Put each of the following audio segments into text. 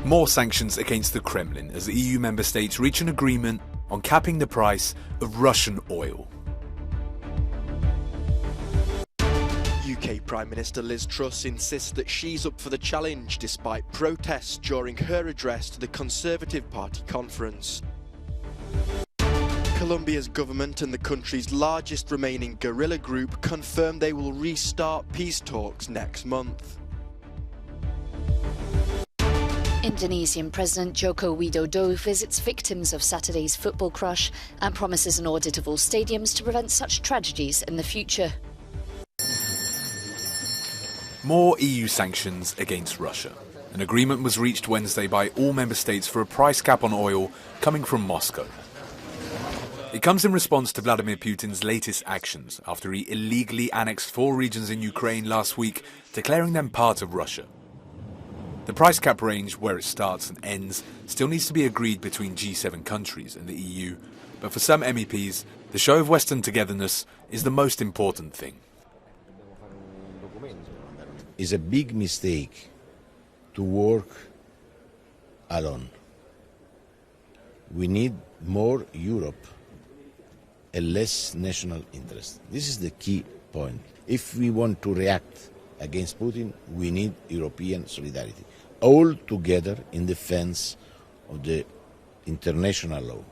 More sanctions against the Kremlin as the EU member states reach an agreement on capping the price of Russian oil. UK Prime Minister Liz Truss insists that she's up for the challenge despite protests during her address to the Conservative Party conference. Colombia's government and the country's largest remaining guerrilla group confirmed they will restart peace talks next month. Indonesian President Joko Widodo visits victims of Saturday's football crush and promises an audit of all stadiums to prevent such tragedies in the future. More EU sanctions against Russia. An agreement was reached Wednesday by all member states for a price cap on oil coming from Moscow. It comes in response to Vladimir Putin's latest actions after he illegally annexed 4 regions in Ukraine last week, declaring them part of Russia. The price cap range, where it starts and ends, still needs to be agreed between G7 countries and the EU, but for some MEPs, the show of Western togetherness is the most important thing. It's a big mistake to work alone. We need more Europe and less national interest. This is the key point. If we want to react against Putin, we need European solidarity, all together in defense of the international law.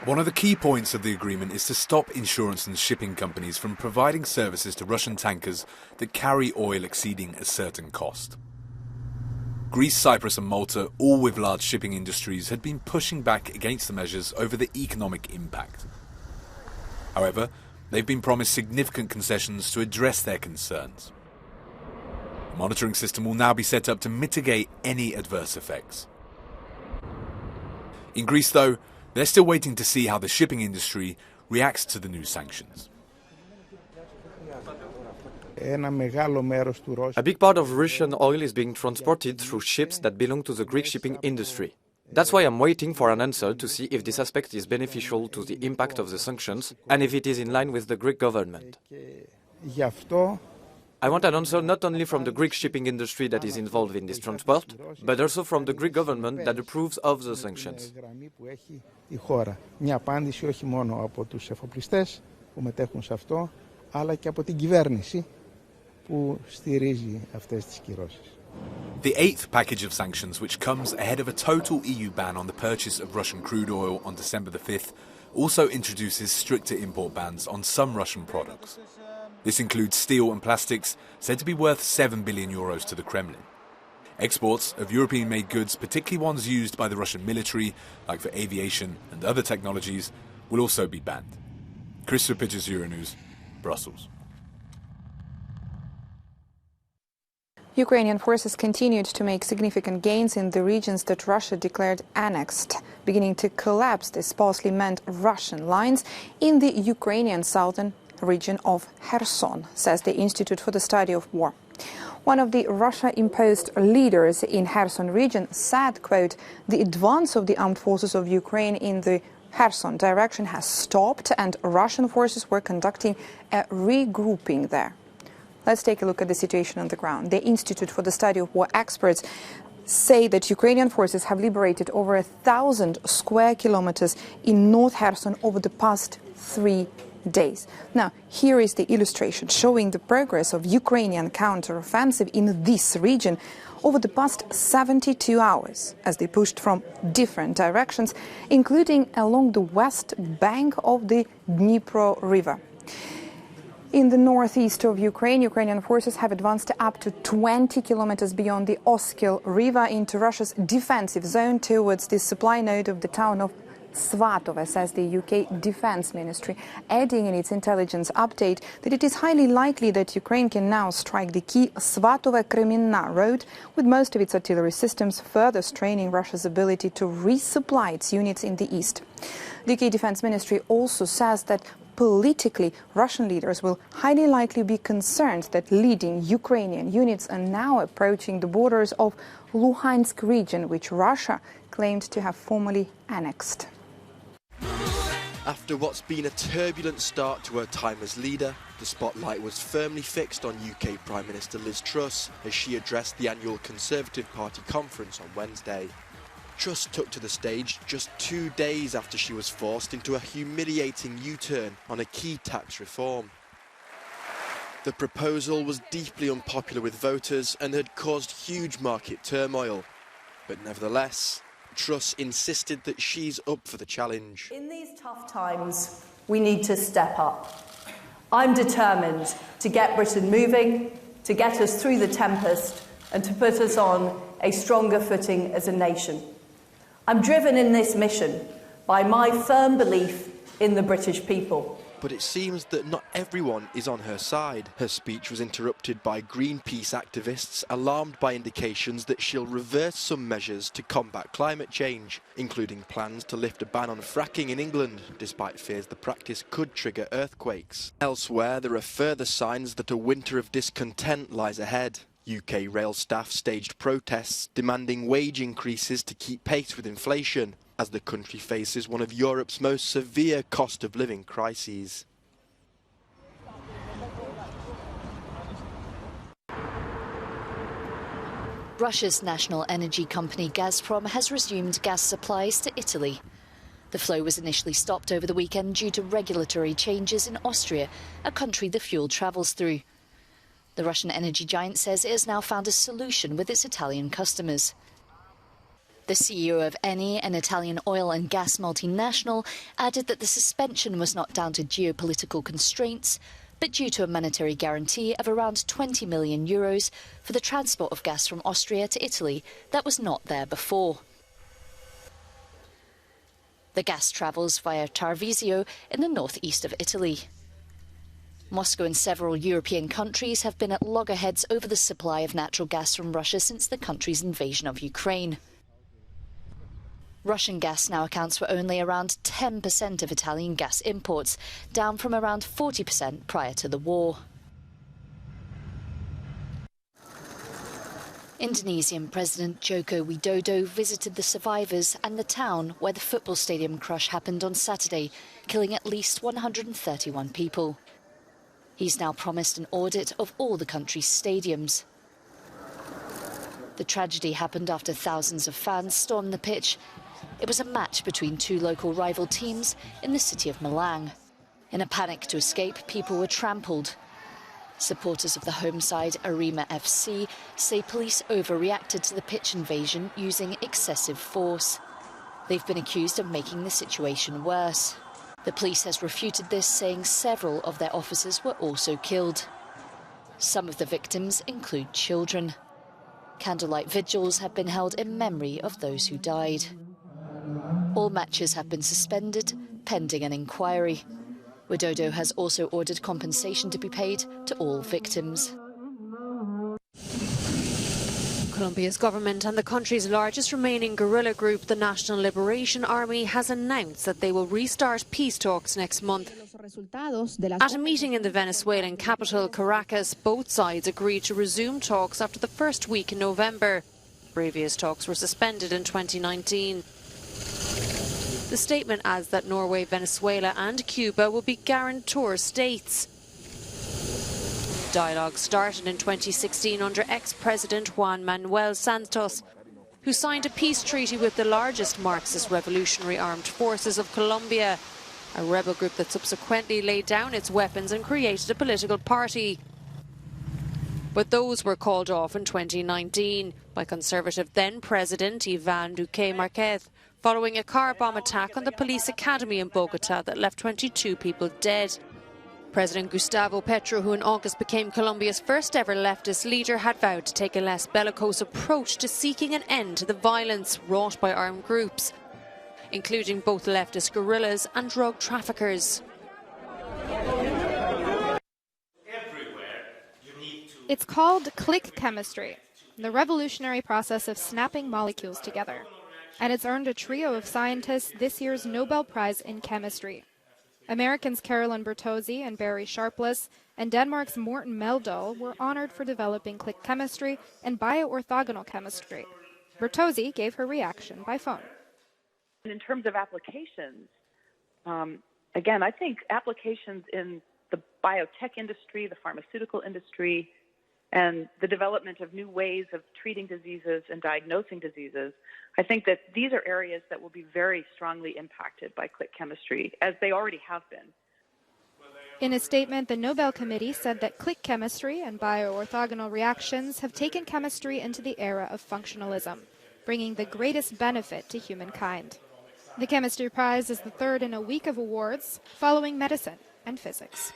One of the key points of the agreement is to stop insurance and shipping companies from providing services to Russian tankers that carry oil exceeding a certain cost. Greece, Cyprus and Malta, all with large shipping industries, had been pushing back against the measures over the economic impact. However, they've been promised significant concessions to address their concerns. A monitoring system will now be set up to mitigate any adverse effects. In Greece, though, they're still waiting to see how the shipping industry reacts to the new sanctions. A big part of Russian oil is being transported through ships that belong to the Greek shipping industry. That's why I'm waiting for an answer to see if this aspect is beneficial to the impact of the sanctions and if it is in line with the Greek government. I want an answer not only from the Greek shipping industry that is involved in this transport, but also from the Greek government that approves of the sanctions. The 8th package of sanctions, which comes ahead of a total EU ban on the purchase of Russian crude oil on December the 5th, also introduces stricter import bans on some Russian products. This includes steel and plastics, said to be worth €7 billion to the Kremlin. Exports of European-made goods, particularly ones used by the Russian military, like for aviation and other technologies, will also be banned. Chris Pitches, Euronews, Brussels. Ukrainian forces continued to make significant gains in the regions that Russia declared annexed, beginning to collapse the sparsely manned Russian lines in the Ukrainian southern region of Kherson, says the Institute for the Study of War. One of the Russia-imposed leaders in Kherson region said, quote, "The advance of the armed forces of Ukraine in the Kherson direction has stopped and Russian forces were conducting a regrouping there." Let's take a look at the situation on the ground. The Institute for the Study of War experts say that Ukrainian forces have liberated over 1,000 square kilometers in North Kherson over the past 3 days. Now, here is the illustration showing the progress of Ukrainian counteroffensive in this region over the past 72 hours, as they pushed from different directions, including along the west bank of the Dnipro River. In the northeast of Ukraine, Ukrainian forces have advanced up to 20 kilometers beyond the Oskil River into Russia's defensive zone towards the supply node of the town of Svatove, says the UK Defense Ministry, adding in its intelligence update that it is highly likely that Ukraine can now strike the key Svatove-Kreminna road, with most of its artillery systems further straining Russia's ability to resupply its units in the east. The UK Defense Ministry also says that politically, Russian leaders will highly likely be concerned that leading Ukrainian units are now approaching the borders of Luhansk region, which Russia claimed to have formally annexed. After what's been a turbulent start to her time as leader, the spotlight was firmly fixed on UK Prime Minister Liz Truss as she addressed the annual Conservative Party conference on Wednesday. Truss took to the stage just 2 days after she was forced into a humiliating U-turn on a key tax reform. The proposal was deeply unpopular with voters and had caused huge market turmoil. But nevertheless, Truss insisted that she's up for the challenge. In these tough times, we need to step up. I'm determined to get Britain moving, to get us through the tempest, and to put us on a stronger footing as a nation. I'm driven in this mission by my firm belief in the British people. But it seems that not everyone is on her side. Her speech was interrupted by Greenpeace activists, alarmed by indications that she'll reverse some measures to combat climate change, including plans to lift a ban on fracking in England, despite fears the practice could trigger earthquakes. Elsewhere, there are further signs that a winter of discontent lies ahead. UK rail staff staged protests demanding wage increases to keep pace with inflation, as the country faces one of Europe's most severe cost of living crises. Russia's national energy company Gazprom has resumed gas supplies to Italy. The flow was initially stopped over the weekend due to regulatory changes in Austria, a country the fuel travels through. The Russian energy giant says it has now found a solution with its Italian customers. The CEO of Eni, an Italian oil and gas multinational, added that the suspension was not down to geopolitical constraints, but due to a monetary guarantee of around 20 million euros for the transport of gas from Austria to Italy that was not there before. The gas travels via Tarvisio in the northeast of Italy. Moscow and several European countries have been at loggerheads over the supply of natural gas from Russia since the country's invasion of Ukraine. Russian gas now accounts for only around 10% of Italian gas imports, down from around 40% prior to the war. Indonesian President Joko Widodo visited the survivors and the town where the football stadium crush happened on Saturday, killing at least 131 people. He's now promised an audit of all the country's stadiums. The tragedy happened after thousands of fans stormed the pitch. It was a match between two local rival teams in the city of Malang. In a panic to escape, people were trampled. Supporters of the home side, Arema FC, say police overreacted to the pitch invasion using excessive force. They've been accused of making the situation worse. The police has refuted this, saying several of their officers were also killed. Some of the victims include children. Candlelight vigils have been held in memory of those who died. All matches have been suspended, pending an inquiry. Widodo has also ordered compensation to be paid to all victims. Colombia's government and the country's largest remaining guerrilla group, the National Liberation Army, has announced that they will restart peace talks next month. At a meeting in the Venezuelan capital, Caracas, both sides agreed to resume talks after the first week in November. Previous talks were suspended in 2019. The statement adds that Norway, Venezuela and Cuba will be guarantor states. Dialogue started in 2016 under ex-President Juan Manuel Santos, who signed a peace treaty with the largest Marxist revolutionary armed forces of Colombia, a rebel group that subsequently laid down its weapons and created a political party. But those were called off in 2019 by Conservative then-President Iván Duque Márquez, following a car bomb attack on the police academy in Bogotá that left 22 people dead. President Gustavo Petro, who in August became Colombia's first ever leftist leader, had vowed to take a less bellicose approach to seeking an end to the violence wrought by armed groups, including both leftist guerrillas and drug traffickers. It's called click chemistry, the revolutionary process of snapping molecules together. And it's earned a trio of scientists this year's Nobel Prize in Chemistry. Americans Carolyn Bertozzi and Barry Sharpless and Denmark's Morten Meldal were honored for developing click chemistry and bioorthogonal chemistry. Bertozzi gave her reaction by phone. In terms of applications, again, I think applications in the biotech industry, the pharmaceutical industry, and the development of new ways of treating diseases and diagnosing diseases, I think that these are areas that will be very strongly impacted by click chemistry, as they already have been. In a statement, the Nobel Committee said that click chemistry and bioorthogonal reactions have taken chemistry into the era of functionalism, bringing the greatest benefit to humankind. The Chemistry Prize is the third in a week of awards, following medicine and physics.